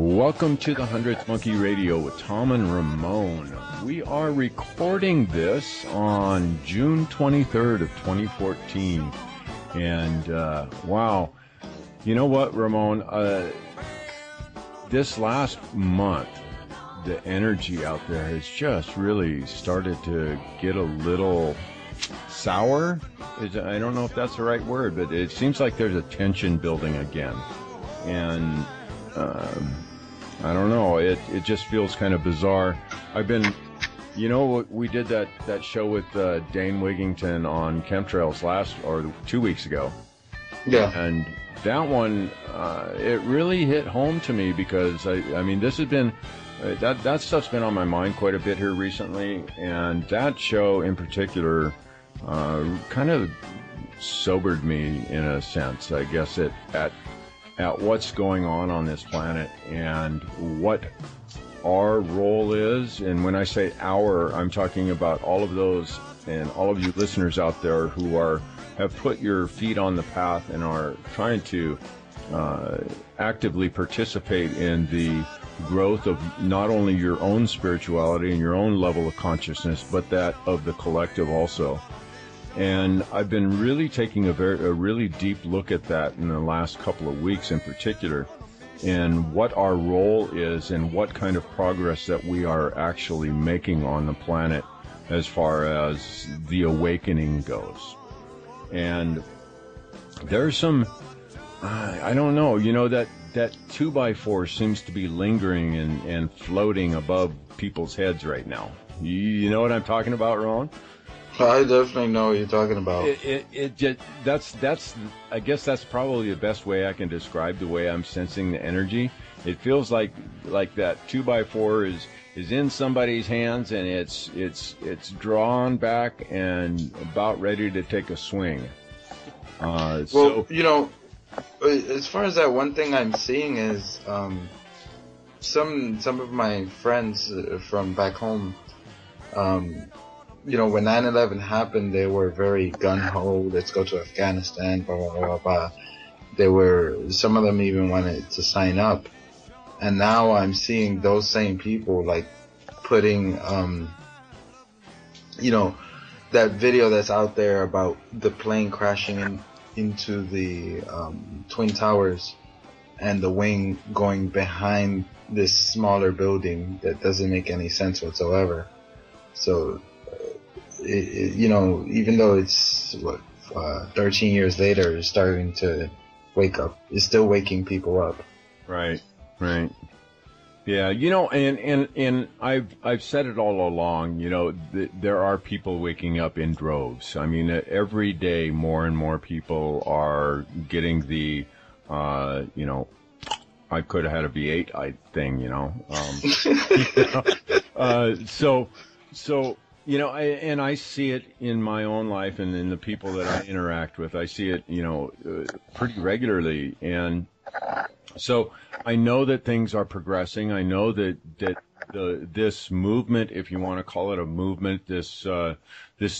Welcome to the 100th Monkey Radio with Tom and Ramon. We are recording this on June 23rd of 2014. And, wow. You know what, Ramon? This last month, the energy out there has just really started to get a little sour. I don't know if that's the right word, but it seems like there's a tension building again. And, I don't know. It just feels kind of bizarre. I've been, you know, we did that show with Dane Wigington on chemtrails 2 weeks ago. Yeah. And that one, it really hit home to me because I mean, this has been that stuff's been on my mind quite a bit here recently, and that show in particular kind of sobered me in a sense. I guess at what's going on this planet and what our role is. And when I say our, I'm talking about all of those and all of you listeners out there who have put your feet on the path and are trying to actively participate in the growth of not only your own spirituality and your own level of consciousness, but that of the collective also. And I've been really taking a really deep look at that in the last couple of weeks in particular, and what our role is and what kind of progress that we are actually making on the planet as far as the awakening goes. And there's some, I don't know, you know, that 2x4 seems to be lingering and floating above people's heads right now. You know what I'm talking about, Ron? I definitely know what you're talking about. That's I guess that's probably the best way I can describe the way I'm sensing the energy. It feels like that 2x4 is in somebody's hands and it's drawn back and about ready to take a swing. Well, you know, as far as that, one thing I'm seeing is some of my friends from back home. You know, when 9/11 happened, they were very gung-ho, let's go to Afghanistan, blah, blah, blah, blah. Some of them even wanted to sign up. And now I'm seeing those same people, like, putting, you know, that video that's out there about the plane crashing into the Twin Towers and the wing going behind this smaller building that doesn't make any sense whatsoever. So, you know, even though it's 13 years later, it's starting to wake up. It's still waking people up. Right. Yeah, you know, and I've said it all along. You know, there are people waking up in droves. I mean, every day more and more people are getting the, you know, I could have had a V8 thing. You know, so. You know, I see it in my own life and in the people that I interact with. I see it, you know, pretty regularly. And so I know that things are progressing. I know that this movement, if you want to call it a movement, this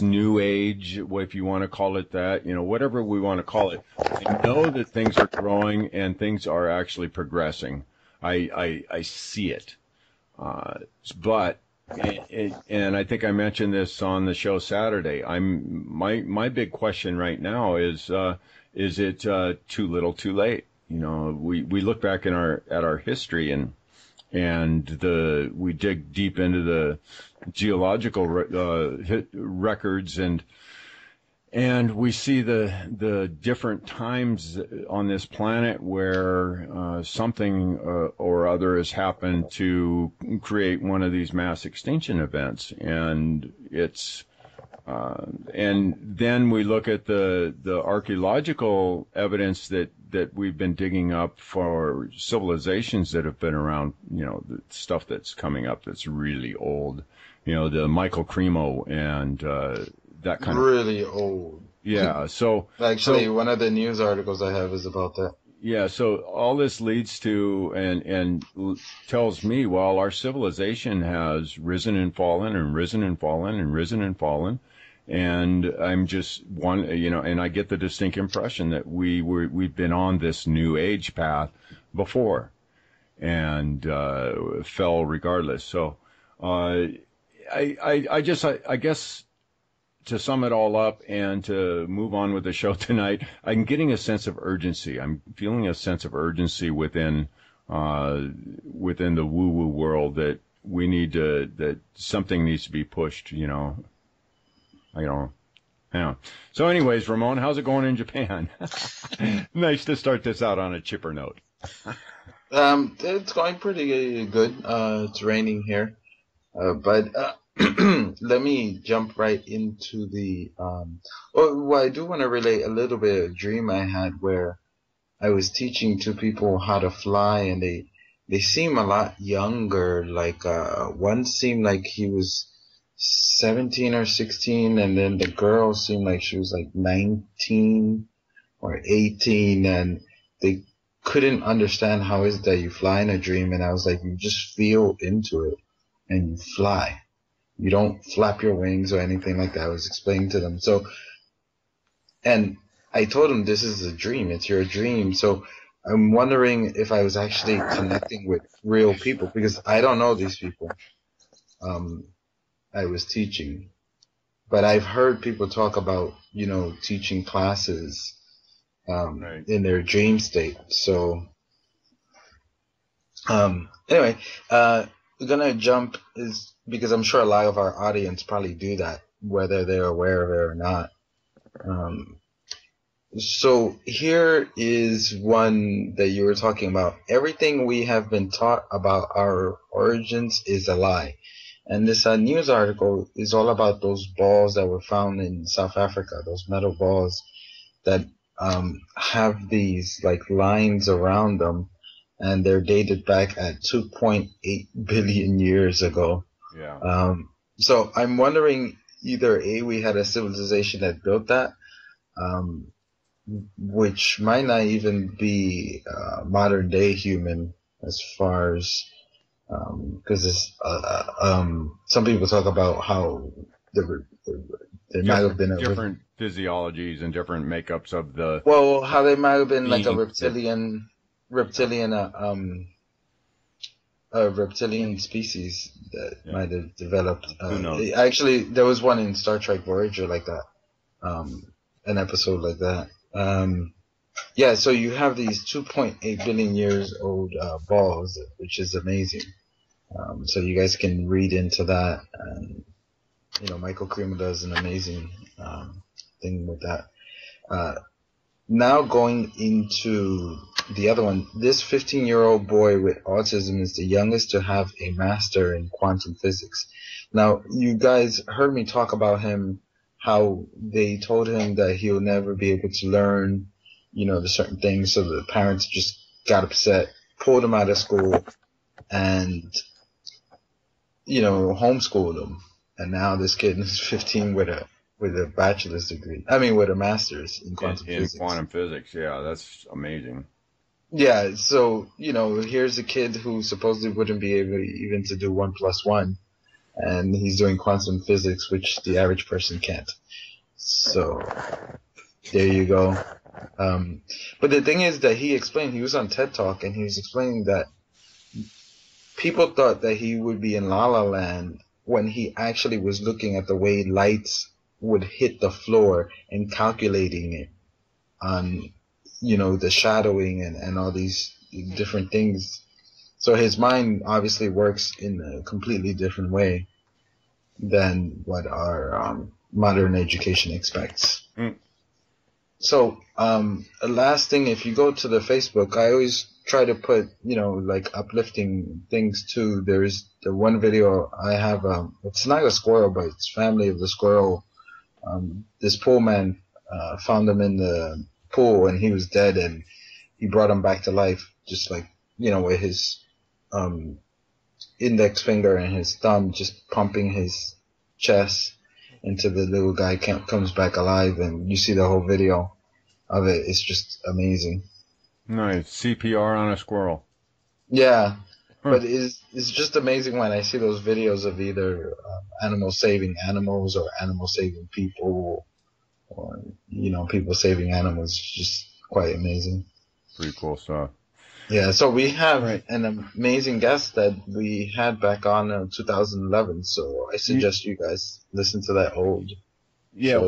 new age, if you want to call it that, you know, whatever we want to call it, I know that things are growing and things are actually progressing. I see it. But and I think I mentioned this on the show Saturday. My big question right now is it too little, too late? we look back at our history and we dig deep into the geological records and we see the different times on this planet where something or other has happened to create one of these mass extinction events, and it's and then we look at the archaeological evidence that we've been digging up for civilizations that have been around, the stuff that's coming up that's really old, the Michael Cremo and that kind of really old. Yeah, so actually one of the news articles I have is about that. Yeah, so all this leads to and tells me, well, our civilization has risen and fallen and risen and fallen and risen and fallen. And I'm just and I get the distinct impression that we've been on this new age path before and fell regardless. So I guess to sum it all up and to move on with the show tonight, I'm getting a sense of urgency. I'm feeling a sense of urgency within the woo-woo world that we need that something needs to be pushed, I don't know. So anyways, Ramon, how's it going in Japan? Nice to start this out on a chipper note. It's going pretty good. It's raining here. But let me jump right into the, well, I do want to relate a little bit of a dream I had where I was teaching two people how to fly, and they seem a lot younger. Like, one seemed like he was 17 or 16, and then the girl seemed like she was like 19 or 18, and they couldn't understand how is it that you fly in a dream. And I was like, you just feel into it and you fly. You don't flap your wings or anything like that. I was explaining to them. So, and I told them this is a dream. It's your dream. So I'm wondering if I was actually connecting with real people, because I don't know these people. I was teaching, but I've heard people talk about, teaching classes, right, in their dream state. So, anyway, we're gonna jump is because I'm sure a lot of our audience probably do that, whether they're aware of it or not. So here is one that you were talking about. Everything we have been taught about our origins is a lie. And this news article is all about those balls that were found in South Africa, those metal balls that have these like lines around them, and they're dated back at 2.8 billion years ago. Yeah. So I'm wondering either A, we had a civilization that built that, which might not even be modern day human as far as because some people talk about how there might have been different physiologies and different makeups of the. Well, how they might have been like a reptilian species that might have developed. Who knows? Actually, there was one in Star Trek Voyager like that, an episode like that. Yeah, so you have these 2.8 billion years old balls, which is amazing. So you guys can read into that, and Michael Cremo does an amazing thing with that. Now going into the other one, this 15-year-old boy with autism is the youngest to have a master in quantum physics. Now, you guys heard me talk about him, how they told him that he'll never be able to learn, the certain things, so the parents just got upset, pulled him out of school, and homeschooled him. And now this kid is 15 with a bachelor's degree. I mean, with a master's in quantum physics. In quantum physics, yeah, that's amazing. Yeah, so here's a kid who supposedly wouldn't be able even to do 1 + 1, and he's doing quantum physics, which the average person can't. So there you go. But the thing is that he was on TED Talk, and he was explaining that people thought that he would be in La La Land when he actually was looking at the way lights would hit the floor and calculating it on, the shadowing and all these different things. So his mind obviously works in a completely different way than what our modern education expects. Mm. So, last thing, if you go to the Facebook, I always try to put, like uplifting things too. There's the one video I have, it's not a squirrel, but it's family of the squirrel. This pool man, found him in the pool and he was dead, and he brought him back to life, just like, with his, index finger and his thumb just pumping his chest until the little guy comes back alive, and you see the whole video of it. It's just amazing. Nice. CPR on a squirrel. Yeah. But it's just amazing when I see those videos of either animals saving animals or animals saving people, or, people saving animals. It's just quite amazing. Pretty cool stuff. Yeah, so we have an amazing guest that we had back on in 2011. So I suggest you guys listen to that old. Yeah,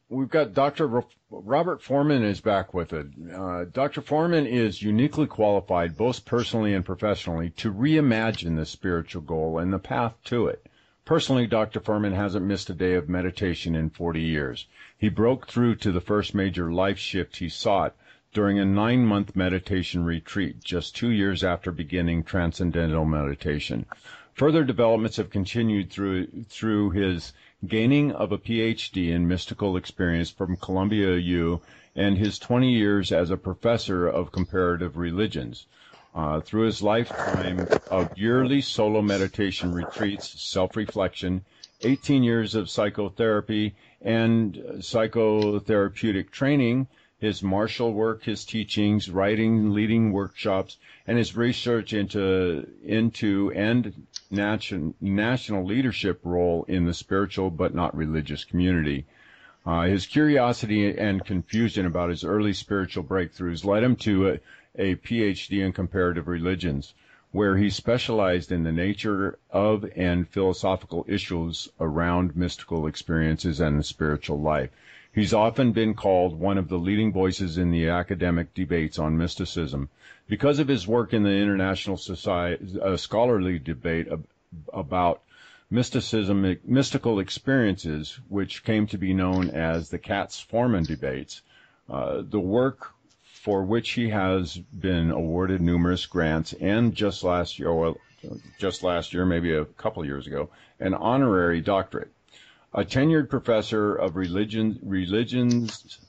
we've got Dr. Robert Forman is back with it. Dr. Forman is uniquely qualified, both personally and professionally, to reimagine the spiritual goal and the path to it. Personally, Dr. Forman hasn't missed a day of meditation in 40 years. He broke through to the first major life shift he sought during a 9-month meditation retreat, just 2 years after beginning transcendental meditation. Further developments have continued through his gaining of a Ph.D. in mystical experience from Columbia U and his 20 years as a professor of comparative religions. Through his lifetime of yearly solo meditation retreats, self-reflection, 18 years of psychotherapy and psychotherapeutic training, his martial work, his teachings, writing, leading workshops, and his research into and national leadership role in the spiritual but not religious community. His curiosity and confusion about his early spiritual breakthroughs led him to a Ph.D. in comparative religions, where he specialized in the nature of and philosophical issues around mystical experiences and the spiritual life. He's often been called one of the leading voices in the academic debates on mysticism. Because of his work in the international scholarly debate about mystical experiences, which came to be known as the Katz-Forman debates, the work for which he has been awarded numerous grants, and just last year, maybe a couple of years ago, an honorary doctorate. A tenured professor of religions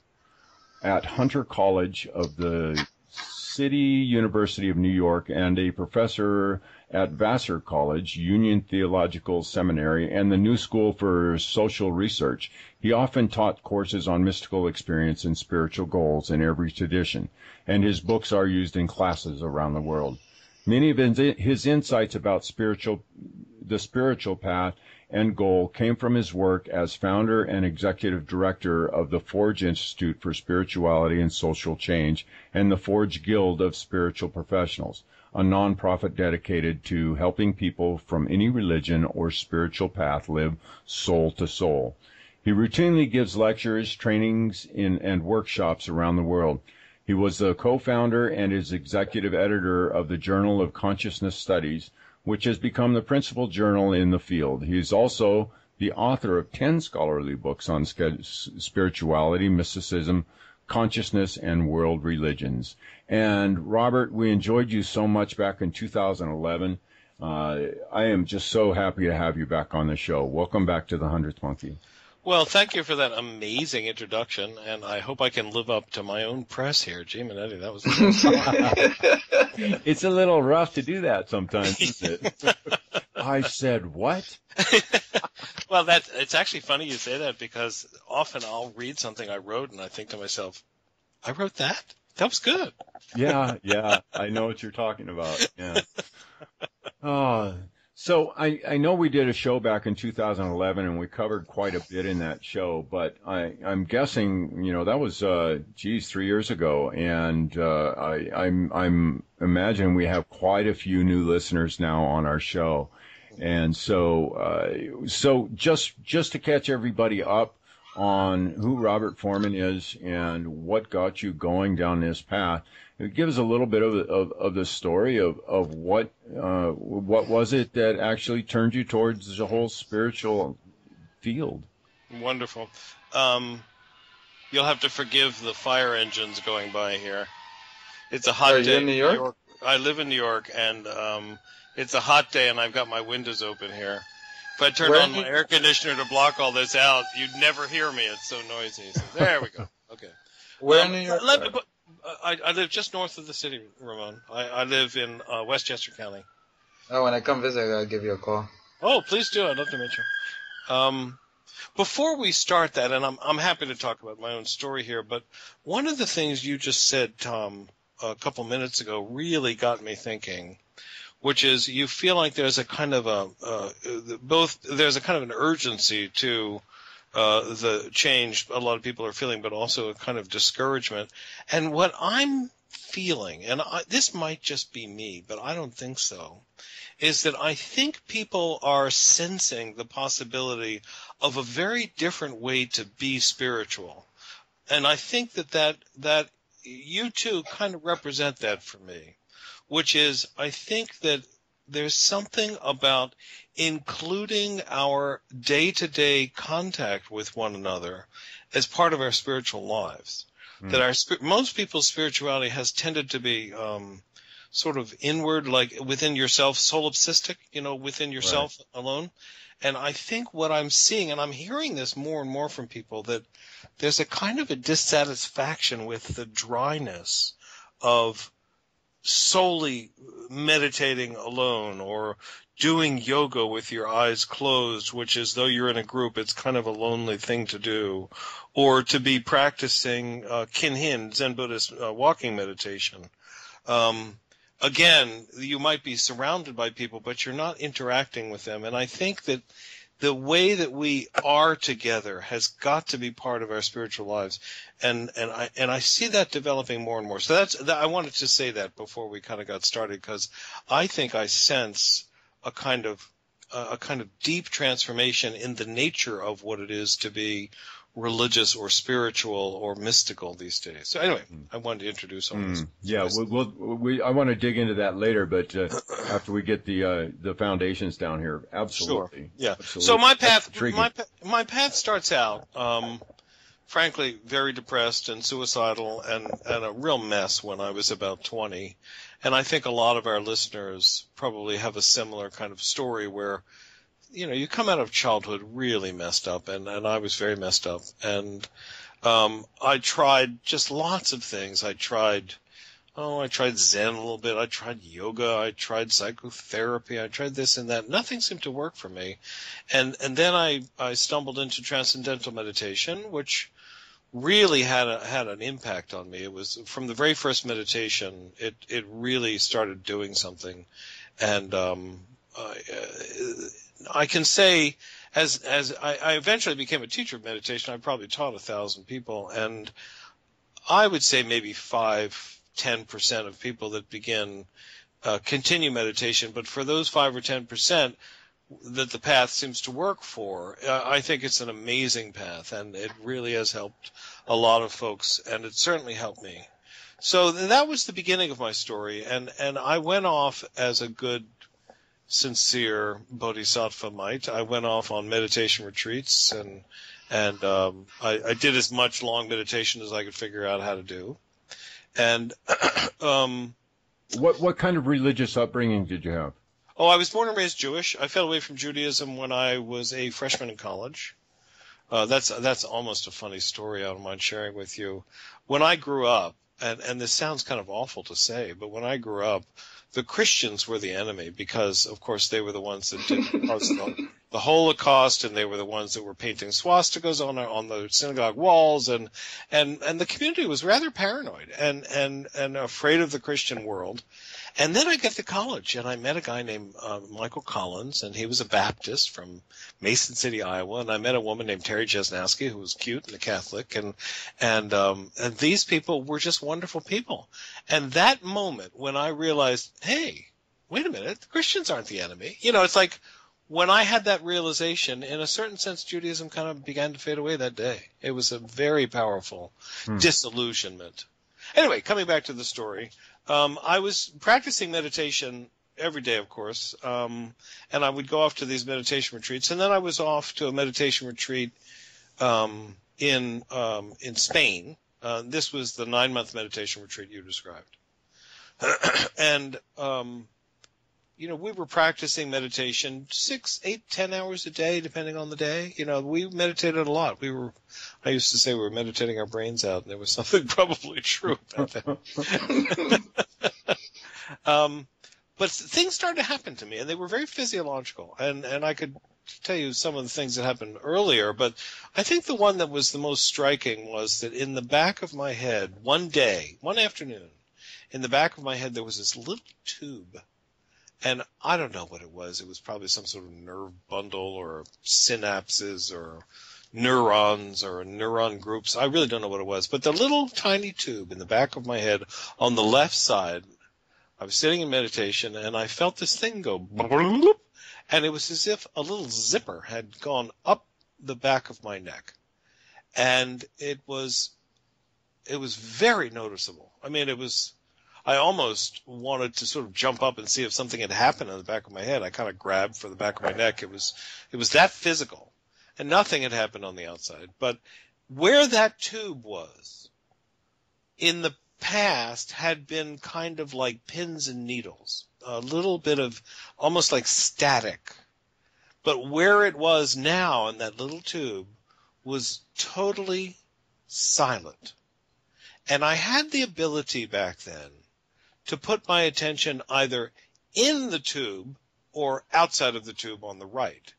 at Hunter College of the City University of New York, and a professor at Vassar College, Union Theological Seminary, and the New School for Social Research. He often taught courses on mystical experience and spiritual goals in every tradition, and his books are used in classes around the world. Many of his insights about the spiritual path and goal came from his work as founder and executive director of the Forge Institute for Spirituality and Social Change and the Forge Guild of Spiritual Professionals, a nonprofit dedicated to helping people from any religion or spiritual path live soul to soul. He routinely gives lectures, trainings, and workshops around the world. He was the co-founder and is executive editor of the Journal of Consciousness Studies, which has become the principal journal in the field. He is also the author of 10 scholarly books on spirituality, mysticism, consciousness, and world religions. And Robert, we enjoyed you so much back in 2011. I am just so happy to have you back on the show. Welcome back to the 100th Monkey. Well, thank you for that amazing introduction, and I hope I can live up to my own press here. Gee, Manetti, that was It's a little rough to do that sometimes, isn't it? I said what? Well, it's actually funny you say that, because often I'll read something I wrote and I think to myself, I wrote that? That was good. Yeah, I know what you're talking about. Yeah. So I know we did a show back in 2011 and we covered quite a bit in that show, but I'm guessing, that was, 3 years ago. And, I'm imagining we have quite a few new listeners now on our show. And so just to catch everybody up, on who Robert Forman is and what got you going down this path. Give us a little bit of the story of what was it that actually turned you towards the whole spiritual field. Wonderful. You'll have to forgive the fire engines going by here. It's a hot day. Are you in New York? I live in New York, and it's a hot day, and I've got my windows open here. If I turned on my air conditioner to block all this out, you'd never hear me. It's so noisy. So there we go. Okay. Where in New York? I live just north of the city, Ramon. I live in Westchester County. Oh, when I come visit, I'll give you a call. Oh, please do. I'd love to meet you. Before we start that, and I'm happy to talk about my own story here, but one of the things you just said, Tom, a couple minutes ago really got me thinking, which is you feel like there's a kind of there's a kind of an urgency to the change a lot of people are feeling, but also a kind of discouragement. And what I'm feeling, and this might just be me, but I don't think so, is that I think people are sensing the possibility of a very different way to be spiritual. And I think that you two kind of represent that for me, which is I think that there's something about including our day-to-day contact with one another as part of our spiritual lives. That most people's spirituality has tended to be sort of inward, like within yourself, solipsistic, within yourself alone. And I think what I'm seeing, and I'm hearing this more and more from people, that there's a kind of a dissatisfaction with the dryness of solely meditating alone or doing yoga with your eyes closed, which is, though you're in a group, it's kind of a lonely thing to do, or to be practicing Kinhin, Zen Buddhist walking meditation. Again, you might be surrounded by people, but you're not interacting with them. And I think that the way that we are together has got to be part of our spiritual lives, and I see that developing more and more. So I wanted to say that before we kind of got started, because I think I sense a kind of deep transformation in the nature of what it is to be religious or spiritual or mystical these days. So anyway, I wanted to introduce all this. Yeah, I want to dig into that later, but after we get the foundations down here, absolutely. Sure. Yeah. Absolutely. So my path starts out, frankly, very depressed and suicidal and a real mess when I was about 20. And I think a lot of our listeners probably have a similar kind of story where, you come out of childhood really messed up, and I was very messed up. And I tried just lots of things. I tried Zen a little bit. I tried yoga. I tried psychotherapy. I tried this and that. Nothing seemed to work for me. And then I stumbled into transcendental meditation, which really had an impact on me. It was from the very first meditation, it really started doing something. And I can say, as I eventually became a teacher of meditation, I probably taught 1,000 people, and I would say maybe 5-10% of people that begin continue meditation. But for those 5 or 10% that the path seems to work for, I think it's an amazing path, and it really has helped a lot of folks, and it certainly helped me. So that was the beginning of my story, and I went off as a good, sincere bodhisattva might. I went off on meditation retreats, and I did as much long meditation as I could figure out how to do. And what kind of religious upbringing did you have? Oh, I was born and raised Jewish. I fell away from Judaism when I was a freshman in college. That's almost a funny story I don't mind sharing with you. When I grew up, and this sounds kind of awful to say, but when I grew up, the Christians were the enemy because, of course, they were the ones that did the Holocaust, and they were the ones that were painting swastikas on the synagogue walls, and the community was rather paranoid and afraid of the Christian world. And then I got to college, and I met a guy named Michael Collins, and he was a Baptist from Mason City, Iowa. And I met a woman named Terry Jesnowski, who was cute and a Catholic, and these people were just wonderful people. And that moment when I realized, hey, wait a minute, the Christians aren't the enemy. It's like, when I had that realization, in a certain sense, Judaism kind of began to fade away that day. It was a very powerful disillusionment. Anyway, coming back to the story, I was practicing meditation every day, of course, and I would go off to these meditation retreats, and then I was off to a meditation retreat in Spain. This was the 9-month meditation retreat you described. And we were practicing meditation 6, 8, 10 hours a day, depending on the day. We meditated a lot. I used to say we were meditating our brains out, and there was something probably true about that. But things started to happen to me, and they were very physiological. And I could tell you some of the things that happened earlier, but I think the one that was the most striking was that in the back of my head, one afternoon, in the back of my head, there was this little tube. And I don't know what it was. It was probably some sort of nerve bundle or synapses or neurons or neuron groups. I really don't know what it was. But the little tiny tube in the back of my head on the left side, I was sitting in meditation and I felt this thing go, and it was as if a little zipper had gone up the back of my neck. And it was very noticeable. I mean, I almost wanted to sort of jump up and see if something had happened in the back of my head. I kind of grabbed for the back of my neck. It was that physical, and nothing had happened on the outside. But where that tube was in the past had been kind of like pins and needles, a little bit of almost like static. But where it was now in that little tube was totally silent. And I had the ability back then to put my attention either in the tube or outside of the tube on the right.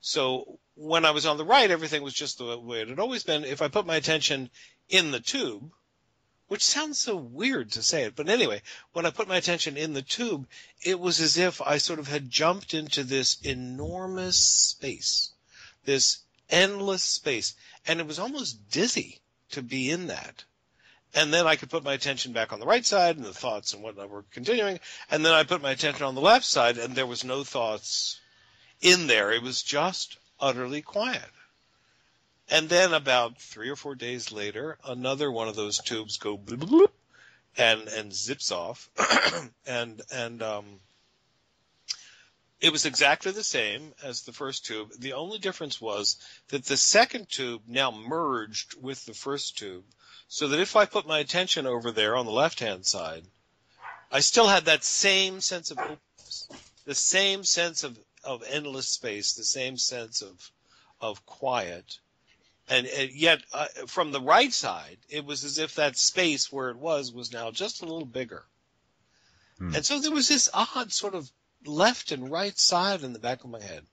So when I was on the right, everything was just the way it had always been. If I put my attention in the tube, which sounds so weird to say it, but anyway, when I put my attention in the tube, it was as if I sort of had jumped into this enormous space, this endless space, and it was almost dizzy to be in that. And then I could put my attention back on the right side, and the thoughts and whatnot were continuing. And then I put my attention on the left side, and there was no thoughts in there. It was just utterly quiet. And then about 3 or 4 days later, another one of those tubes go bloop, bloop, and zips off. and it was exactly the same as the first tube. The only difference was that the second tube now merged with the first tube, so that if I put my attention over there on the left-hand side, I still had that same sense of openness, the same sense of endless space, the same sense of quiet. And yet, from the right side, it was as if that space where it was now just a little bigger. And so there was this odd sort of left and right side in the back of my head.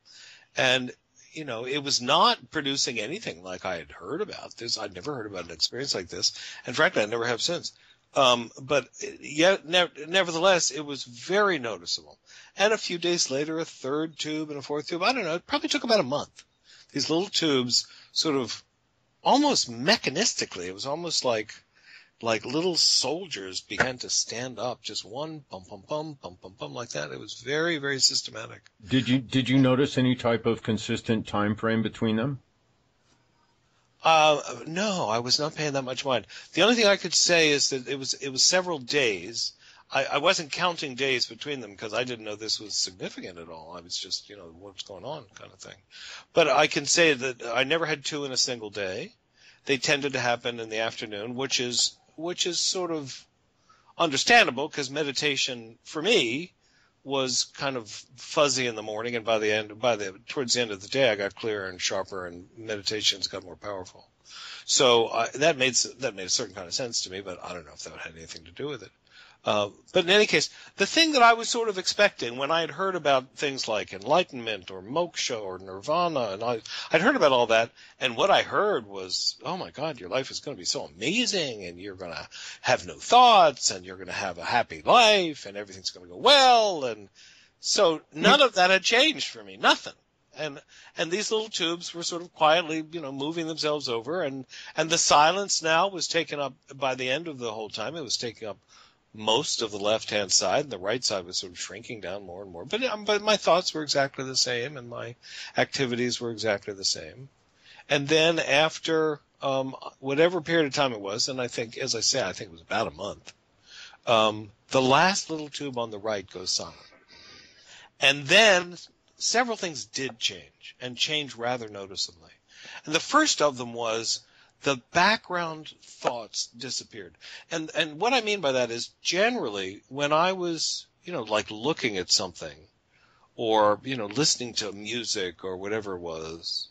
And it was not producing anything like I had heard about this. I'd never heard about an experience like this. And frankly, I never have since. But yet, nevertheless, it was very noticeable. And a few days later, a third tube and a fourth tube. I don't know. It probably took about a month. These little tubes sort of almost mechanistically, it was almost like little soldiers began to stand up, just one bum, bum, bum, bum, bum, bum, like that. It was very, very systematic. Did you notice any type of consistent time frame between them? No, I was not paying that much mind. The only thing I could say is that it was several days. I wasn't counting days between them because I didn't know this was significant at all. I was just, what's going on kind of thing. But I can say that I never had two in a single day. They tended to happen in the afternoon, which is sort of understandable because meditation for me was kind of fuzzy in the morning, and towards the end of the day, I got clearer and sharper, and meditations got more powerful. So that made a certain kind of sense to me, but I don't know if that had anything to do with it. But in any case, the thing that I was sort of expecting when I had heard about things like enlightenment or moksha or nirvana, and I'd heard about all that, and what I heard was, oh my God, your life is going to be so amazing, and you're going to have no thoughts, and you're going to have a happy life, and everything's going to go well, and so none of that had changed for me, nothing. And these little tubes were sort of quietly, moving themselves over, and the silence now was taken up by the end of the whole time. It was taken up most of the left-hand side, and the right side was sort of shrinking down more and more. But my thoughts were exactly the same, and my activities were exactly the same. And then after whatever period of time it was, and I think, as I say, I think it was about a month, the last little tube on the right goes silent. And then several things did change, and change rather noticeably. And the first of them was the background thoughts disappeared. And what I mean by that is generally when I was, like looking at something or, listening to music or whatever it was,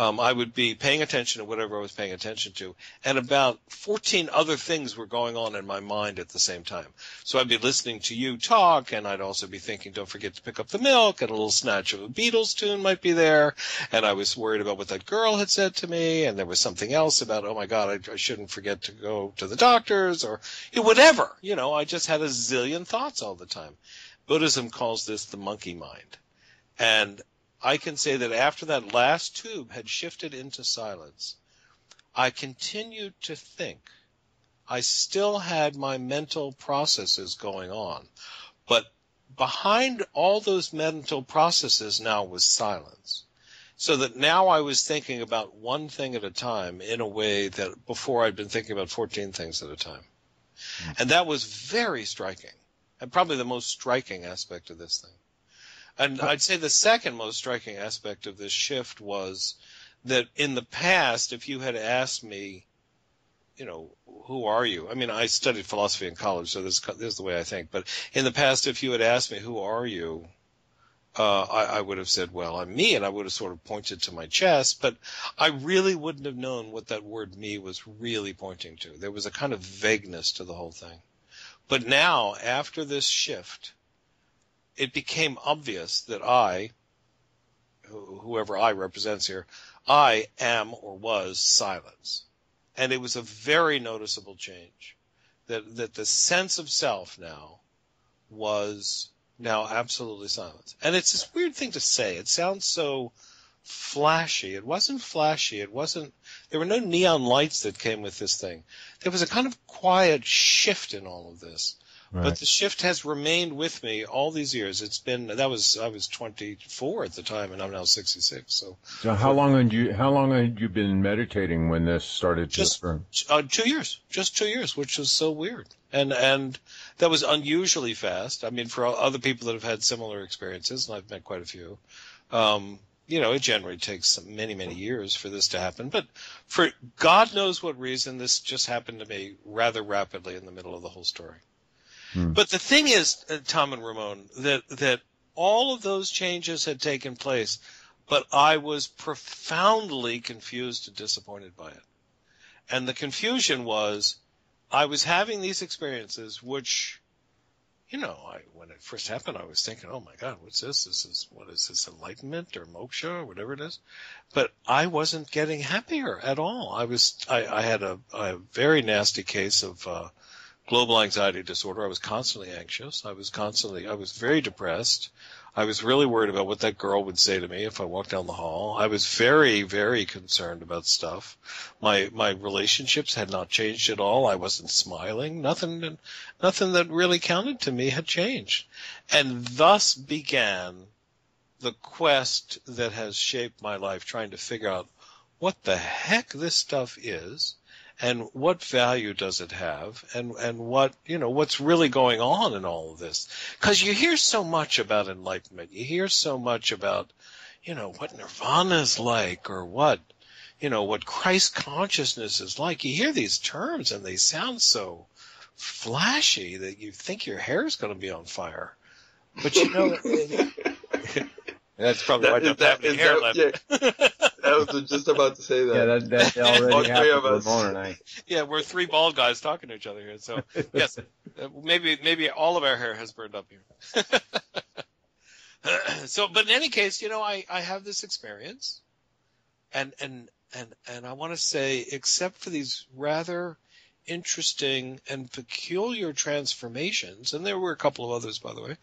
I would be paying attention to whatever I was paying attention to, and about 14 other things were going on in my mind at the same time. So I'd be listening to you talk, and I'd also be thinking, don't forget to pick up the milk, and a little snatch of a Beatles tune might be there, and I was worried about what that girl had said to me, and there was something else about, oh my God, I shouldn't forget to go to the doctors, or whatever. I just had a zillion thoughts all the time. Buddhism calls this the monkey mind. And I can say that after that last tube had shifted into silence, I continued to think. I still had my mental processes going on, but behind all those mental processes now was silence. So that now I was thinking about one thing at a time in a way that before I'd been thinking about 14 things at a time. And that was very striking, and probably the most striking aspect of this thing. And I'd say the second most striking aspect of this shift was that in the past, if you had asked me, who are you? I mean, I studied philosophy in college, so this is the way I think. But in the past, if you had asked me, who are you? I would have said, well, I'm me, and I would have sort of pointed to my chest. But I really wouldn't have known what that word me was really pointing to. There was a kind of vagueness to the whole thing. But now, after this shift, it became obvious that I, whoever I represents here, I am or was silence. And it was a very noticeable change, that the sense of self now was now absolutely silence. And it's this weird thing to say. It sounds so flashy. It wasn't flashy. There were no neon lights that came with this thing. There was a kind of quiet shift in all of this. Right. But the shift has remained with me all these years. I was 24 at the time, and I'm now 66. So how long had you been meditating when this started to occur? 2 years, just 2 years, which was so weird, and that was unusually fast. I mean, for other people that have had similar experiences, and I've met quite a few, it generally takes many, many years for this to happen. But for God knows what reason, this just happened to me rather rapidly in the middle of the whole story. But the thing is, Tom and Ramon, that all of those changes had taken place, but I was profoundly confused and disappointed by it. And the confusion was, I was having these experiences which, when it first happened, I was thinking, oh my God, what's this? What is this, Enlightenment or moksha or whatever it is? But I wasn't getting happier at all. I had a very nasty case of global anxiety disorder. I was constantly anxious. I was very depressed. I was really worried about what that girl would say to me if I walked down the hall. I was very, very concerned about stuff. My relationships had not changed at all. I wasn't smiling. Nothing that really counted to me had changed. And thus began the quest that has shaped my life, trying to figure out what the heck this stuff is. And what value does it have? And what, what's really going on in all of this? Because you hear so much about enlightenment. You hear so much about, what nirvana is like, or what Christ consciousness is like. You hear these terms and they sound so flashy that you think your hair is going to be on fire. But that's probably why I don't have any hair left. Yeah. I was just about to say that. Yeah, that already happened to Ramon and I. Yeah, we're three bald guys talking to each other here. So, yes, maybe all of our hair has burned up here. But in any case, I have this experience, and I want to say, except for these rather interesting and peculiar transformations, and there were a couple of others, by the way,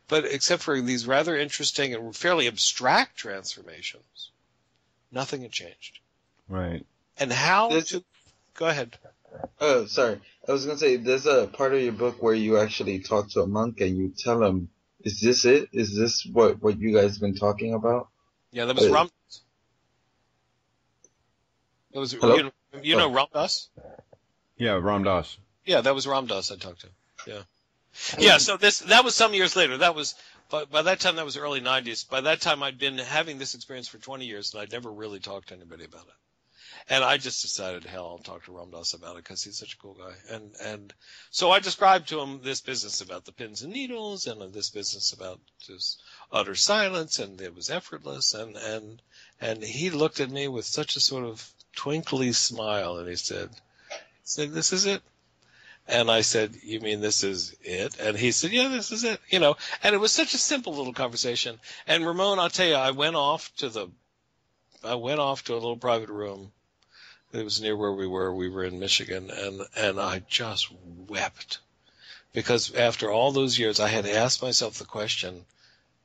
but except for these rather interesting and fairly abstract transformations, nothing had changed. Right. And go ahead. Oh, sorry. I was gonna say, there's a part of your book where you actually talk to a monk and you tell him, "Is this it? Is this what you guys been talking about?" Yeah, that was Ram. That was Hello? you know Ram Dass? Yeah, Ram Dass. Yeah, that was Ram Dass I talked to. Yeah. Yeah, so that was some years later. That was by that time that was early 90s. By that time I'd been having this experience for 20 years and I'd never really talked to anybody about it. And I just decided, hell, I'll talk to Ram Dass about it because he's such a cool guy. And so I described to him this business about the pins and needles and this business about just utter silence, and it was effortless. And he looked at me with such a sort of twinkly smile, and he said, "This is it." And I said, "You mean this is it?" And he said, "Yeah, this is it." You know, and it was such a simple little conversation. And Ramon, I'll tell you, I went off to a little private room. It was near where we were. We were in Michigan, and I just wept because after all those years, I had asked myself the question: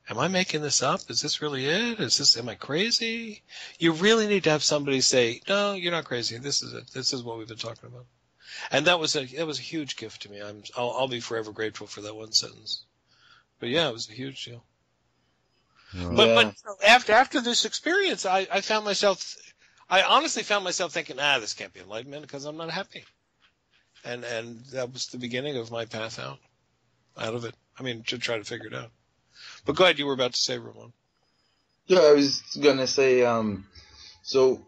am I making this up? Is this really it? Am I crazy? You really need to have somebody say, "No, you're not crazy. This is it. This is what we've been talking about." And that was a huge gift to me. I'll be forever grateful for that one sentence. But yeah, it was a huge deal. But after this experience, I honestly found myself thinking, this can't be enlightenment because I'm not happy. And that was the beginning of my path out of it. I mean, to try to figure it out. But go ahead, you were about to say, Ramon. Yeah, I was gonna say, so,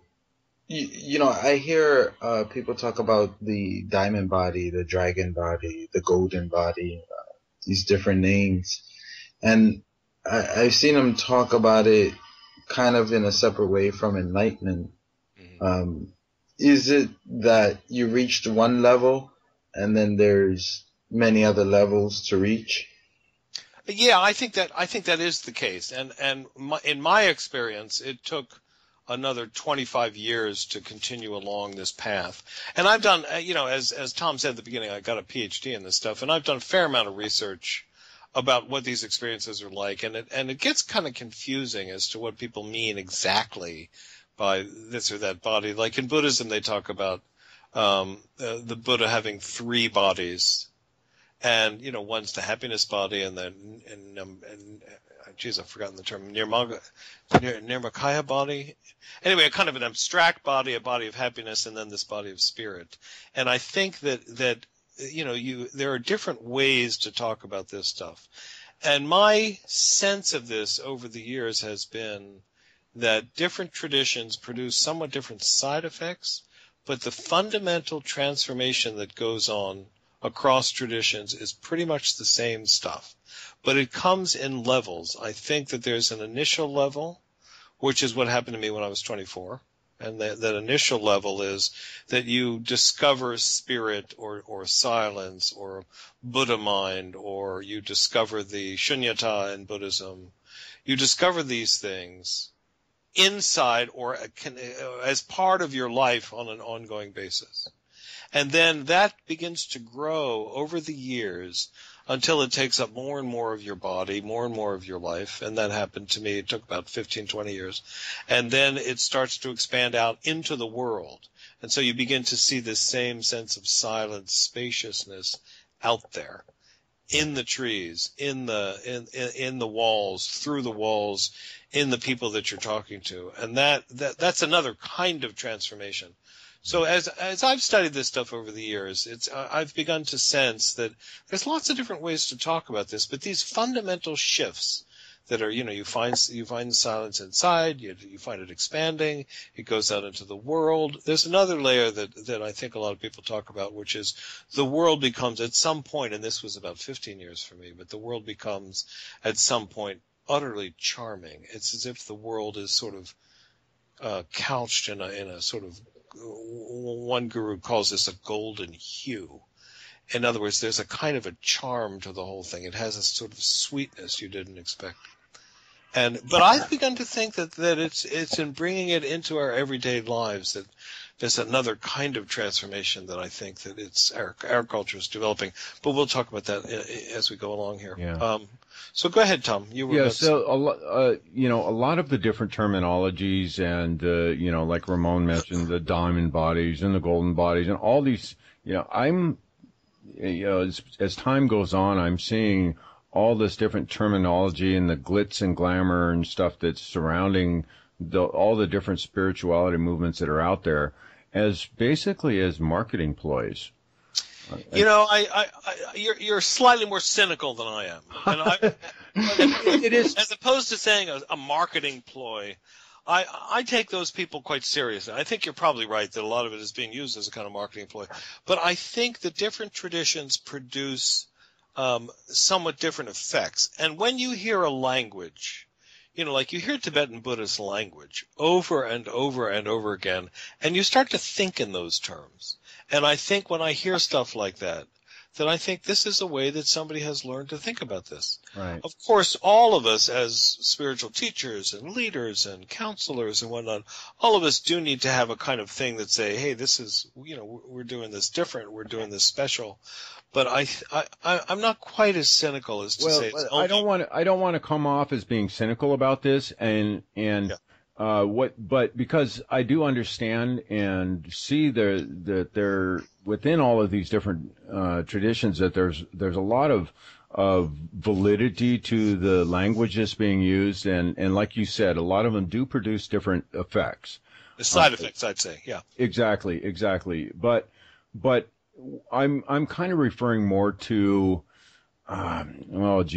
I hear people talk about the diamond body, the dragon body, the golden body, these different names. And I've seen them talk about it kind of in a separate way from enlightenment. Is it that you reached one level and then there's many other levels to reach? Yeah, I think that is the case. And in my experience, it took another 25 years to continue along this path. And I've done, as Tom said at the beginning, I got a Ph.D. in this stuff, and I've done a fair amount of research about what these experiences are like, and it gets kind of confusing as to what people mean exactly by this or that body. Like in Buddhism, they talk about the Buddha having three bodies, and one's the happiness body, and then geez, I've forgotten the term, Nirmakaya body. Anyway, a kind of an abstract body, a body of happiness, and then this body of spirit. And I think that there are different ways to talk about this stuff. And my sense of this over the years has been that different traditions produce somewhat different side effects, but the fundamental transformation that goes on across traditions is pretty much the same stuff. But it comes in levels. I think that there's an initial level, which is what happened to me when I was 24. And that initial level is that you discover spirit or silence or Buddha mind, or you discover the shunyata in Buddhism. You discover these things inside or as part of your life on an ongoing basis. And then that begins to grow over the years until it takes up more and more of your body, more and more of your life. And that happened to me. It took about 15, 20 years. And then it starts to expand out into the world. And so you begin to see this same sense of silence, spaciousness out there, in the trees, in the walls, through the walls, in the people that you're talking to. And that's another kind of transformation. So as I've studied this stuff over the years, I've begun to sense that there's lots of different ways to talk about this, but these fundamental shifts that are, you find silence inside, you find it expanding, it goes out into the world. There's another layer that I think a lot of people talk about, which is the world becomes at some point, and this was about 15 years for me, but the world becomes at some point utterly charming. It's as if the world is sort of couched in a sort of, one guru calls this a golden hue. In other words, there's a kind of a charm to the whole thing. It has a sort of sweetness you didn't expect. But I've begun to think that it's in bringing it into our everyday lives that there's another kind of transformation that I think that it's our culture is developing. But we'll talk about that as we go along here. Yeah. So go ahead, Tom. You were so a lot of the different terminologies and like Ramon mentioned, the diamond bodies and the golden bodies and all these I'm, as time goes on, I'm seeing all this different terminology and the glitz and glamour and stuff that's surrounding all the different spirituality movements that are out there as basically as marketing ploys. You're slightly more cynical than I am, and it is, as opposed to saying a marketing ploy. I take those people quite seriously. I think you're probably right that a lot of it is being used as a kind of marketing ploy. But I think the different traditions produce somewhat different effects. And when you hear a language, like you hear Tibetan Buddhist language over and over and over again, and you start to think in those terms. And I think when I hear stuff like that, then I think this is a way that somebody has learned to think about this. Right. Of course, all of us as spiritual teachers and leaders and counselors and whatnot, all of us do need to have a kind of thing that say, hey, this is, we're doing this different, we're doing this special. But I'm not quite as cynical as to say it's I don't want to come off as being cynical about this, but because I do understand and see that there within all of these different traditions that there's a lot of validity to the language that's being used, and like you said, a lot of them do produce different effects. The side effects, I'd say, yeah. Exactly. But I'm kind of referring more to some of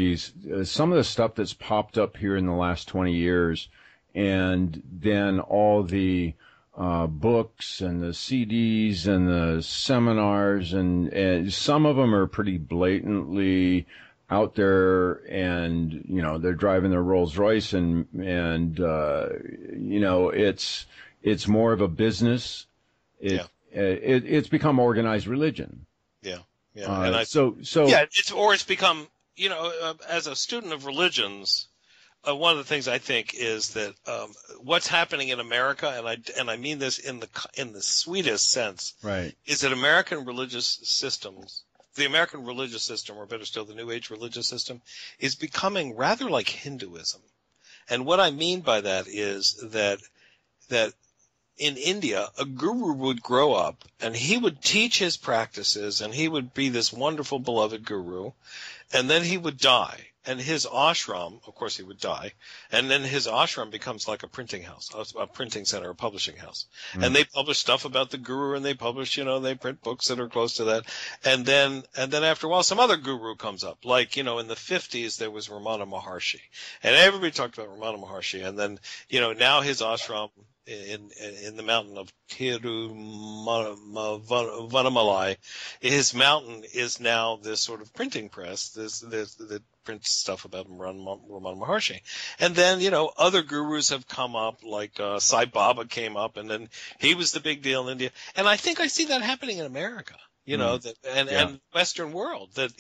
the stuff that's popped up here in the last 20 years. And then all the books and the CDs and the seminars, and some of them are pretty blatantly out there, and they're driving their Rolls Royce, and it's more of a business. It's become organized religion. Yeah. It's become as a student of religions. One of the things I think is that what's happening in America, and I mean this in the sweetest sense, right, is that American religious systems, the American religious system, or better still, the New Age religious system, is becoming rather like Hinduism. And what I mean by that is that in India, a guru would grow up and he would teach his practices, and he would be this wonderful, beloved guru, and then he would die. And his ashram, of course he would die, and then his ashram becomes like a printing house, a printing center, a publishing house. Mm. And they publish stuff about the guru, and they publish, they print books that are close to that. And then after a while, some other guru comes up. Like, in the 50s, there was Ramana Maharshi. And everybody talked about Ramana Maharshi. And then, now his ashram in the mountain of Tiruvannamalai, his mountain is now this sort of printing press, that prints stuff about Ramana Maharshi. And then, other gurus have come up, like Sai Baba came up, and then he was the big deal in India. And I think I see that happening in America. And Western world, that,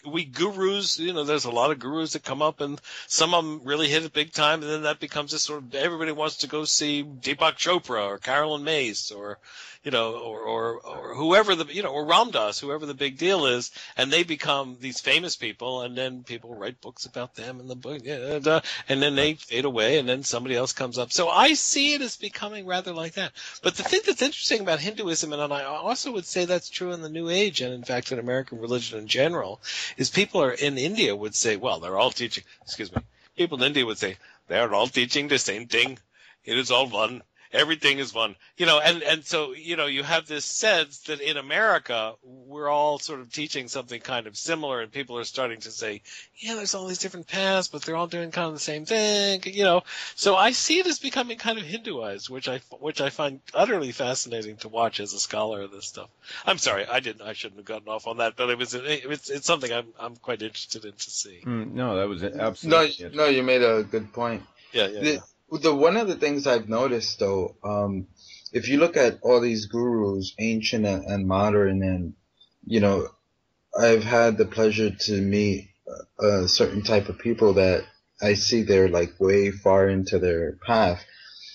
we gurus, there's a lot of gurus that come up, and some of them really hit it big time. And then that becomes this sort of, everybody wants to go see Deepak Chopra or Carolyn Mace or whoever or Ram Dass, whoever the big deal is, and they become these famous people, and then people write books about them in the book, and then they fade away, and then somebody else comes up. So I see it as becoming rather like that. But the thing that's interesting about Hinduism, and I also would say that's true in the New Age, and in fact in American religion in general, is people in India would say, well, they're all teaching, people in India would say, they're all teaching the same thing. It is all one. Everything is one, and so, you have this sense that in America, we're all sort of teaching something kind of similar, and people are starting to say, there's all these different paths, but they're all doing kind of the same thing, So I see it as becoming kind of Hinduized, which I find utterly fascinating to watch as a scholar of this stuff. I'm sorry, I shouldn't have gotten off on that, but it's something I'm quite interested in to see. No, that was absolutely. No, you made a good point. Yeah. One of the things I've noticed, though, if you look at all these gurus, ancient and modern, and, I've had the pleasure to meet a certain type of people that I see they're like way far into their path.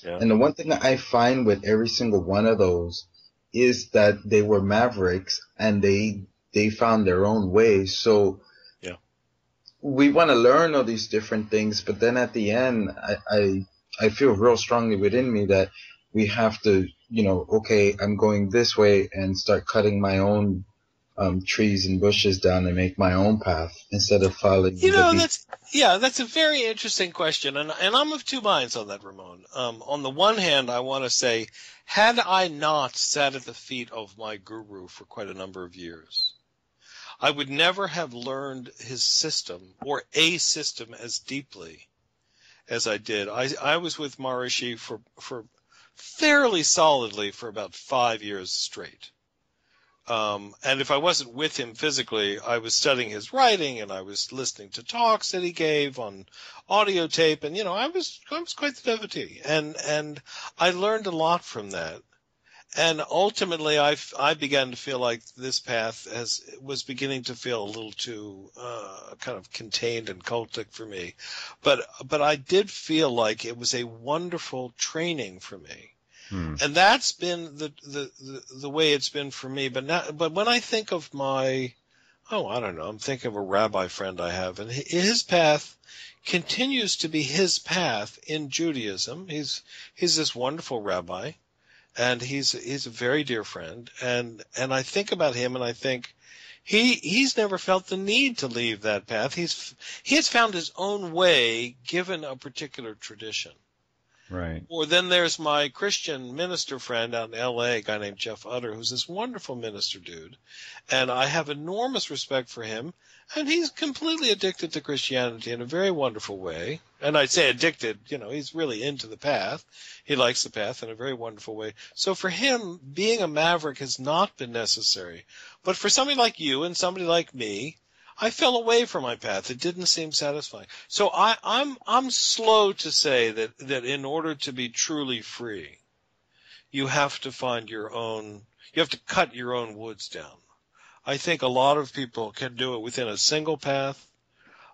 Yeah. And the one thing that I find with every single one of those is that they were mavericks, and they found their own way. So we want to learn all these different things, but then at the end, I feel real strongly within me that we have to okay, I'm going this way, and start cutting my own trees and bushes down and make my own path instead of following that's a very interesting question, and I'm of two minds on that, Ramon. On the one hand, I want to say, had I not sat at the feet of my guru for quite a number of years, I would never have learned his system or a system as deeply as I did. I was with Maharishi for fairly solidly for about 5 years straight. And if I wasn't with him physically, I was studying his writing, and I was listening to talks that he gave on audio tape, and I was quite the devotee, and I learned a lot from that. And ultimately, I began to feel like this path was beginning to feel a little too kind of contained and cultic for me, but I did feel like it was a wonderful training for me. And that's been the way it's been for me. But when I think of I don't know, I'm thinking of a rabbi friend I have, and his path continues to be his path in Judaism. He's this wonderful rabbi, and he's a very dear friend. And I think about him, and I think he's never felt the need to leave that path. He has found his own way given a particular tradition. Right. Or then there's my Christian minister friend out in L.A., a guy named Jeff Utter, who's this wonderful minister dude. And I have enormous respect for him. And he's completely addicted to Christianity in a very wonderful way. And I'd say addicted, he's really into the path. He likes the path in a very wonderful way. So for him, being a maverick has not been necessary. But for somebody like you and somebody like me, I fell away from my path. It didn't seem satisfying. So I'm slow to say that in order to be truly free, you have to find you have to cut your own woods down. I think a lot of people can do it within a single path.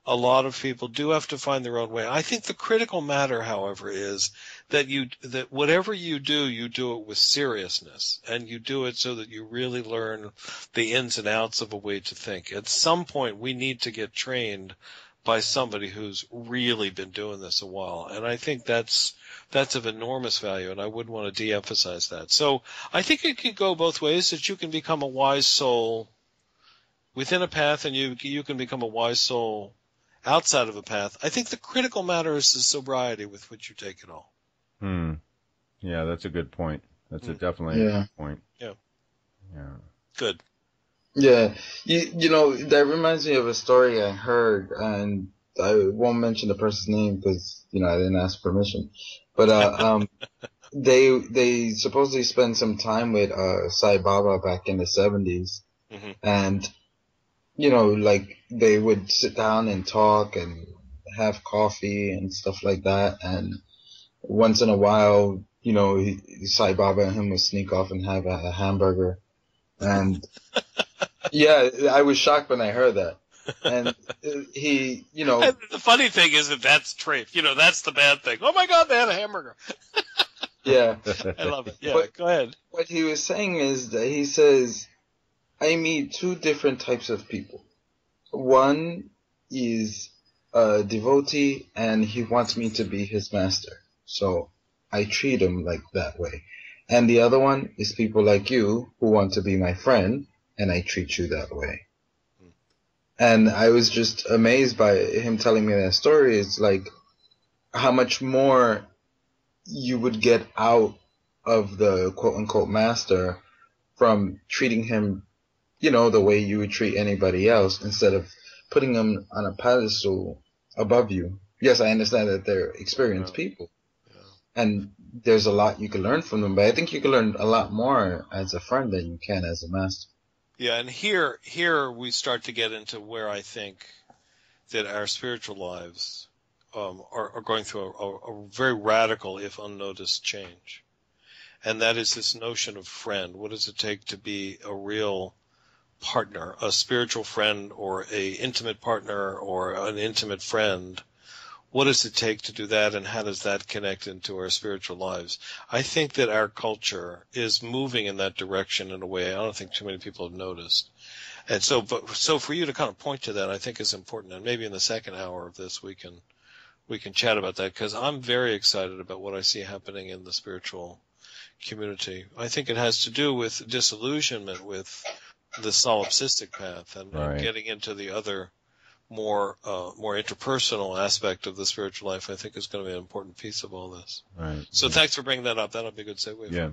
A lot of people do have to find their own way. I think the critical matter, however, is that whatever you do it with seriousness, and you do it so that you really learn the ins and outs of a way to think. At some point, we need to get trained by somebody who's really been doing this a while, and I think that's of enormous value, and I wouldn't want to de-emphasize that. So I think it can go both ways, that you can become a wise soul within a path, and you can become a wise soul outside of a path. I think the critical matter is the sobriety with which you take it all. Yeah, that's a good point. That's definitely a good point. Yeah. Yeah. Good. Yeah. That reminds me of a story I heard, and I won't mention the person's name because, I didn't ask permission. But they supposedly spent some time with Sai Baba back in the 70s. Mm-hmm. And they would sit down and talk and have coffee and stuff like that. And once in a while, Sai Baba and him would sneak off and have a hamburger. And yeah, I was shocked when I heard that. And he, And the funny thing is that's trait. That's the bad thing. Oh my God, they had a hamburger. Yeah. I love it. Yeah, go ahead. What he was saying is that he says, I meet two different types of people. One is a devotee, and he wants me to be his master. So I treat him like that way. And the other one is people like you who want to be my friend, and I treat you that way. And I was just amazed by him telling me that story. It's like how much more you would get out of the quote-unquote master from treating him the way you would treat anybody else, instead of putting them on a pedestal above you. Yes, I understand that they're experienced people. Yeah. And there's a lot you can learn from them, but I think you can learn a lot more as a friend than you can as a master. Yeah, and here we start to get into where I think that our spiritual lives are going through a very radical, if unnoticed, change. And that is this notion of friend. What does it take to be a real partner, a spiritual friend, or a intimate partner, or an intimate friend? What does it take to do that, and how does that connect into our spiritual lives? I think that our culture is moving in that direction in a way I don't think too many people have noticed. And so for you to kind of point to that, I think is important. And maybe in the second hour of this, we can chat about that, because I'm very excited about what I see happening in the spiritual community. I think it has to do with disillusionment with the solipsistic path and getting into the other more interpersonal aspect of the spiritual life. I think is going to be an important piece of all this. Right. So thanks for bringing that up. That'll be a good segue. Yeah.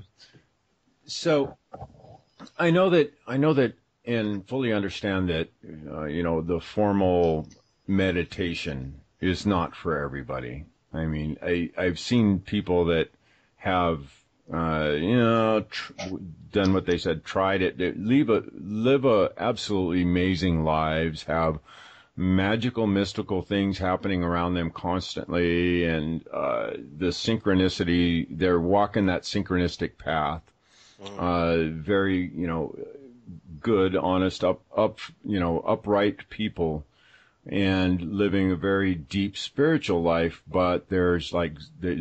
So I know that and fully understand that the formal meditation is not for everybody. I mean, I've seen people that have done what they said, tried it, they live a absolutely amazing lives, have magical, mystical things happening around them constantly, and the synchronicity, they're walking that synchronistic path. Very, good, honest, upright people, and living a very deep spiritual life, but there's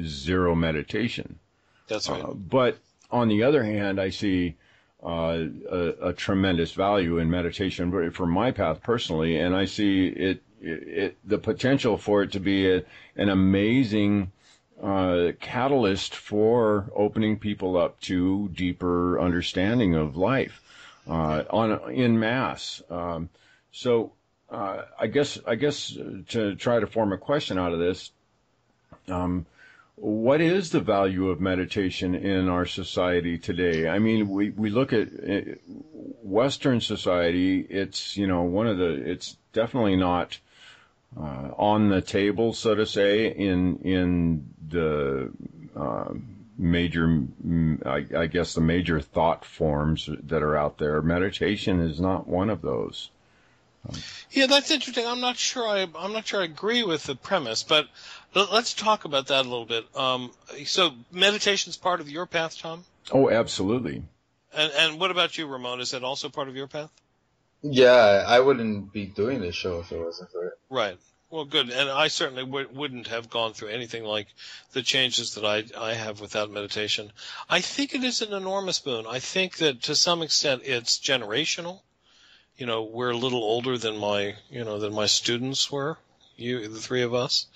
zero meditation. That's right. But on the other hand, I see a tremendous value in meditation for my path personally, and I see the potential for it to be an amazing catalyst for opening people up to deeper understanding of life in mass. So I guess to try to form a question out of this, what is the value of meditation in our society today? I mean, we look at Western society. It's it's definitely not on the table, so to say, in the major, I guess, the major thought forms that are out there. Meditation is not one of those. Yeah, that's interesting. I'm not sure I agree with the premise, but let's talk about that a little bit. So meditation is part of your path, Tom? Oh, absolutely. And what about you, Ramon? Is that also part of your path? Yeah, I wouldn't be doing this show if it wasn't for it. Right. Well, good. And I certainly wouldn't have gone through anything like the changes that I have without meditation. I think it is an enormous boon. I think that to some extent it's generational. We're a little older than my students were, the three of us.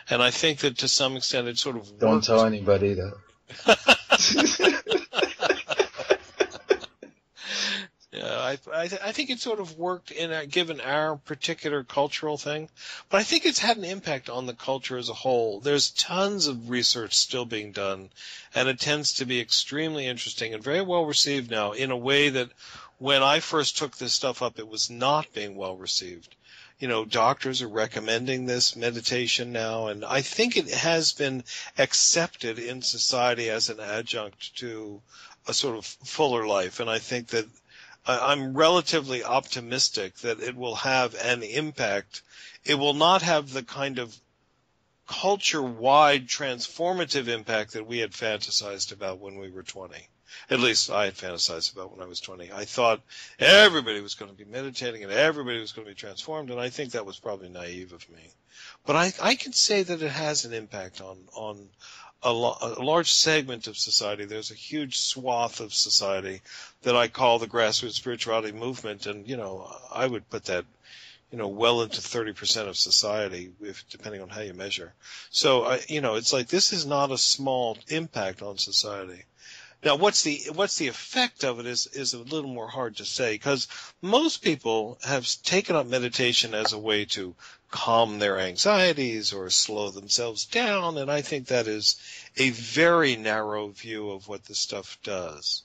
And I think that to some extent it sort of Don't tell anybody, though. Yeah, I think it sort of worked given our particular cultural thing, but I think it's had an impact on the culture as a whole. There's tons of research still being done, and it tends to be extremely interesting and very well received now in a way that when I first took this stuff up, it was not being well received. Doctors are recommending this meditation now, and I think it has been accepted in society as an adjunct to a sort of fuller life, and I think that I'm relatively optimistic that it will have an impact. It will not have the kind of culture-wide transformative impact that we had fantasized about when we were 20. At least I had fantasized about when I was 20. I thought everybody was going to be meditating and everybody was going to be transformed, and I think that was probably naive of me. But I can say that it has an impact on a large segment of society. There's a huge swath of society that I call the grassroots spirituality movement, and I would put that well into 30% of society, depending on how you measure. So it's like this is not a small impact on society. Now, what's the effect of it is a little more hard to say, because most people have taken up meditation as a way to calm their anxieties or slow themselves down, and I think that is a very narrow view of what this stuff does.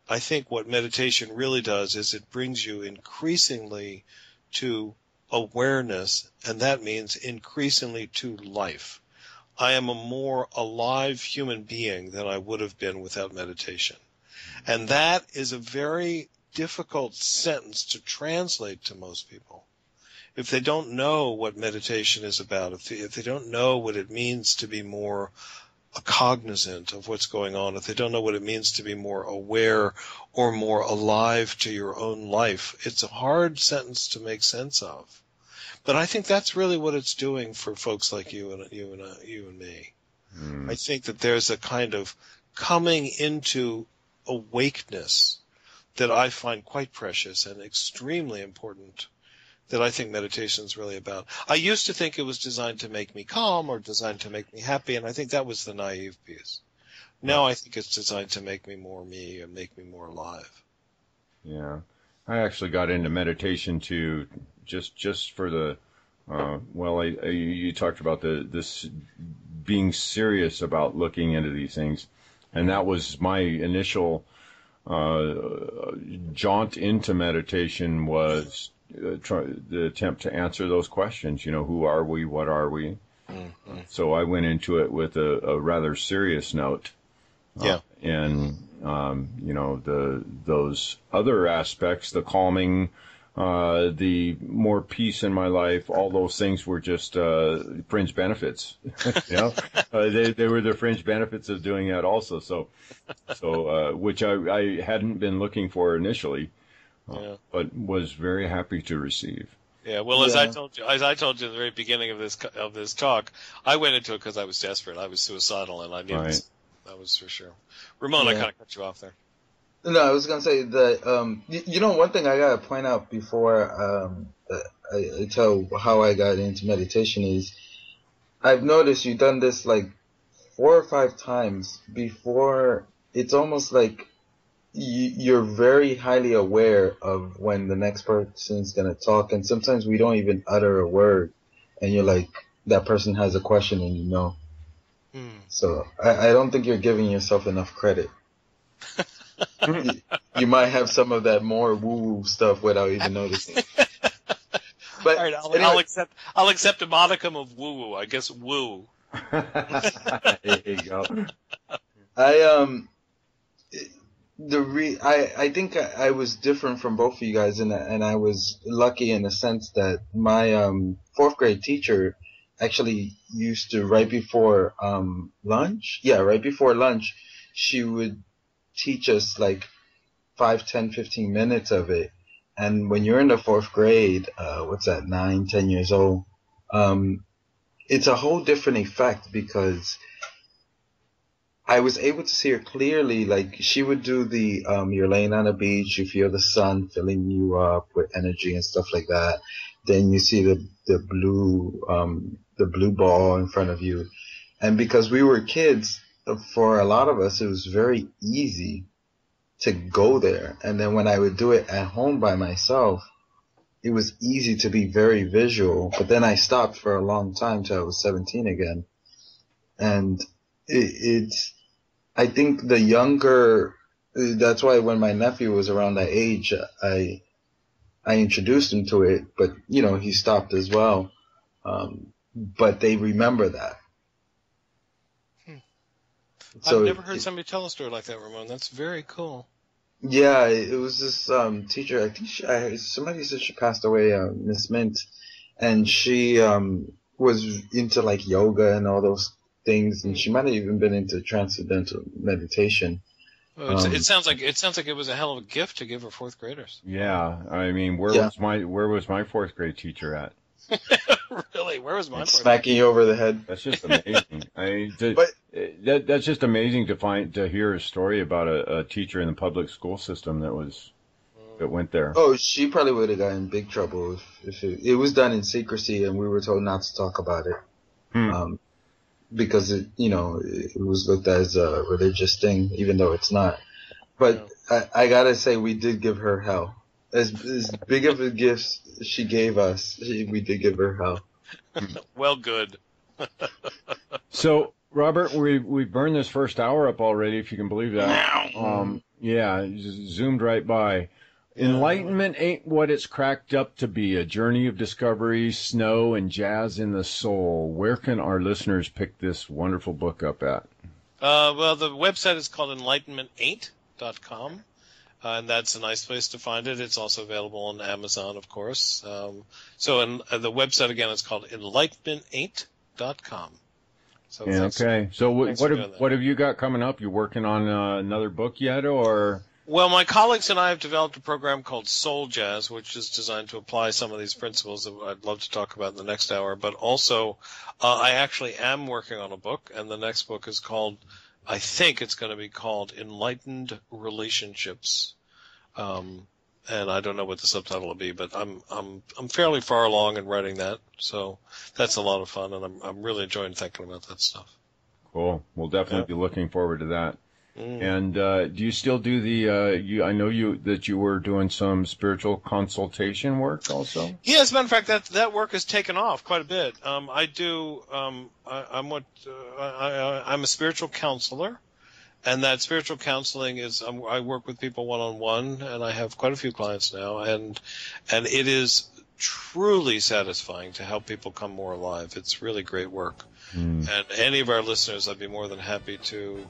I think what meditation really does is it brings you increasingly to awareness, and that means increasingly to life. I am a more alive human being than I would have been without meditation. And that is a very difficult sentence to translate to most people. If they don't know what meditation is about, if they don't know what it means to be more cognizant of what's going on, if they don't know what it means to be more aware or more alive to your own life, it's a hard sentence to make sense of. But I think that's really what it's doing for folks like you and me. I think that there's a kind of coming into awakeness that I find quite precious and extremely important, that I think meditation is really about. I used to think it was designed to make me calm or designed to make me happy, and I think that was the naive piece. Now I think it's designed to make me more me and make me more alive. Yeah. I actually got into meditation to just for the, you talked about this being serious about looking into these things. And that was my initial jaunt into meditation was the attempt to answer those questions. Who are we? What are we? Mm-hmm. So I went into it with a rather serious note. Yeah. And, those other aspects, the calming, the more peace in my life, all those things were just fringe benefits. They were the fringe benefits of doing that also. So which I hadn't been looking for initially, but was very happy to receive. Yeah, well, as I told you at the very beginning of this talk, I went into it because I was desperate. I was suicidal, and I needed. Right. That was for sure. Ramon, I kind of cut you off there. No, I was gonna say that one thing I gotta point out before I tell how I got into meditation is I've noticed you've done this like 4 or 5 times before. It's almost like you're very highly aware of when the next person's gonna talk, and sometimes we don't even utter a word, and you're like, that person has a question, and you know. So I don't think you're giving yourself enough credit. You might have some of that more woo-woo stuff without even noticing. But all right, anyway. I'll accept a modicum of woo-woo. I guess woo. There you go. I think I was different from both of you guys, and I was lucky in the sense that my 4th grade teacher actually used to, right before lunch, she would teach us like 5, 10, 15 minutes of it. And when you're in the 4th grade, 9, 10 years old, it's a whole different effect because I was able to see her clearly. Like, she would do the, you're laying on a beach, you feel the sun filling you up with energy and stuff like that. Then you see the blue ball in front of you. And because we were kids, for a lot of us, it was very easy to go there. And then when I would do it at home by myself, it was easy to be very visual. But then I stopped for a long time till I was 17 again. And I think the younger, that's why when my nephew was around that age, I introduced him to it, but he stopped as well. But they remember that. So I've never heard somebody tell a story like that, Ramon. That's very cool. Yeah, it was this teacher. I think somebody said she passed away, Miss Mint, and she was into like yoga and all those things, and she might have even been into transcendental meditation. Well, it sounds like it was a hell of a gift to give her 4th graders. Yeah, I mean, where was my 4th grade teacher at? Really, where was my smacking you over the head? That's just amazing. That's just amazing to hear a story about a teacher in the public school system that went there. Oh, she probably would have gotten in big trouble if it was done in secrecy and we were told not to talk about it. Because it was looked at as a religious thing, even though it's not. But I gotta say, we did give her hell. As big of a gift she gave us, we did give her hell. Well, good. So, Robert, we burned this first hour up already, if you can believe that. Yeah, just zoomed right by. Enlightenment ain't what it's cracked up to be, a journey of discovery, snow, and jazz in the soul. Where can our listeners pick this wonderful book up at? Well, the website is called enlightenment8.com, and that's a nice place to find it. It's also available on Amazon, of course. The website, again, is called enlightenment8.com. So okay. So what have you got coming up? You working on another book yet, or? Well, my colleagues and I have developed a program called Soul Jazz, which is designed to apply some of these principles that I'd love to talk about in the next hour. But also, I actually am working on a book, and the next book is called, I think it's going to be called Enlightened Relationships. And I don't know what the subtitle will be, but I'm fairly far along in writing that. So that's a lot of fun, and I'm really enjoying thinking about that stuff. Cool. We'll definitely be looking forward to that. And do you still do I know that you were doing some spiritual consultation work also? Yeah, as a matter of fact, that work has taken off quite a bit. I'm a spiritual counselor, and that spiritual counseling is I work with people one-on-one, and I have quite a few clients now, and it is truly satisfying to help people come more alive. It's really great work. And any of our listeners, I'd be more than happy to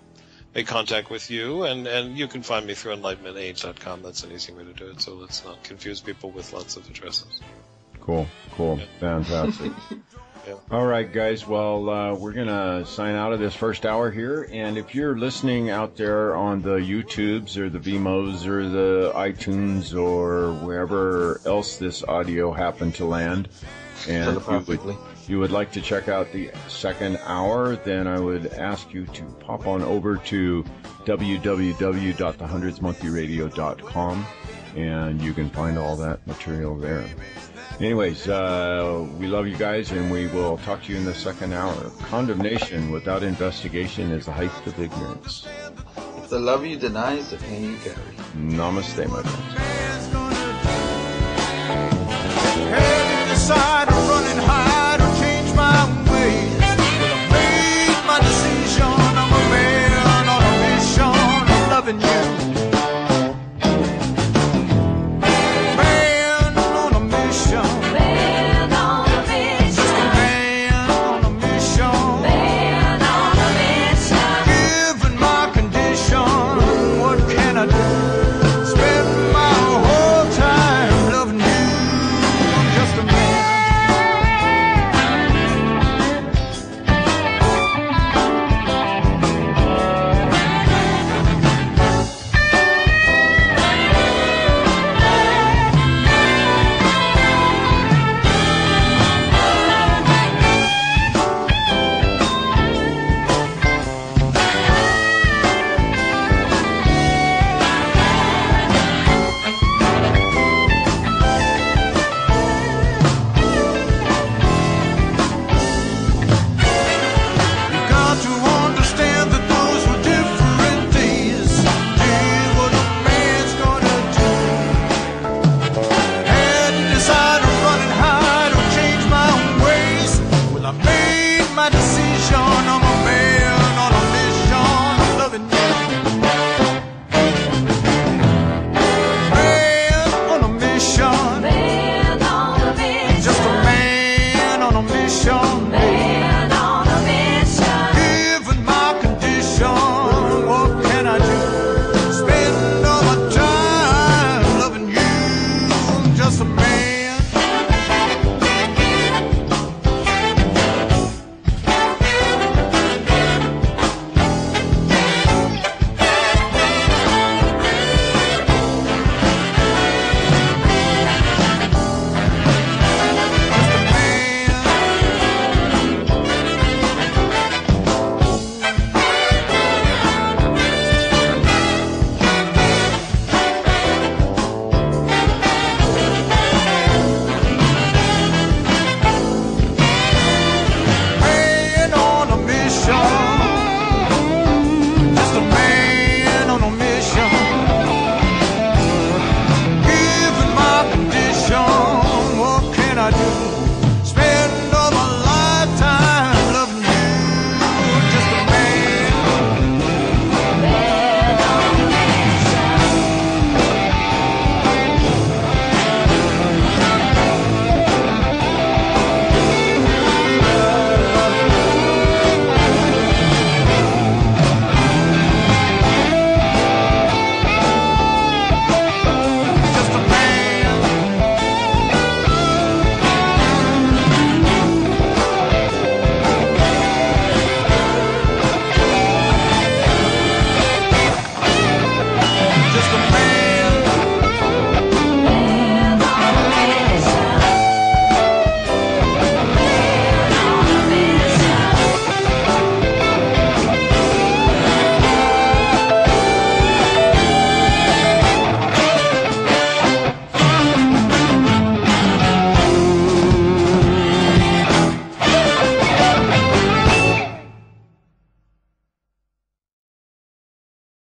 make contact with you, and you can find me through enlightenmentage.com. That's an easy way to do it, so let's not confuse people with lots of addresses. Cool. Yeah. Fantastic. Yeah. All right, guys. Well, we're going to sign out of this first hour here, and if you're listening out there on the YouTubes or the Vimos or the iTunes or wherever else this audio happened to land, and you would like to check out the second hour, then I would ask you to pop on over to www.thehundredthmonthlyradio.com, and you can find all that material there. Anyways, we love you guys, and we will talk to you in the second hour. Condemnation without investigation is the height of ignorance. If the love you deny is the pain you carry. Namaste, my friends. Head in the side, running high.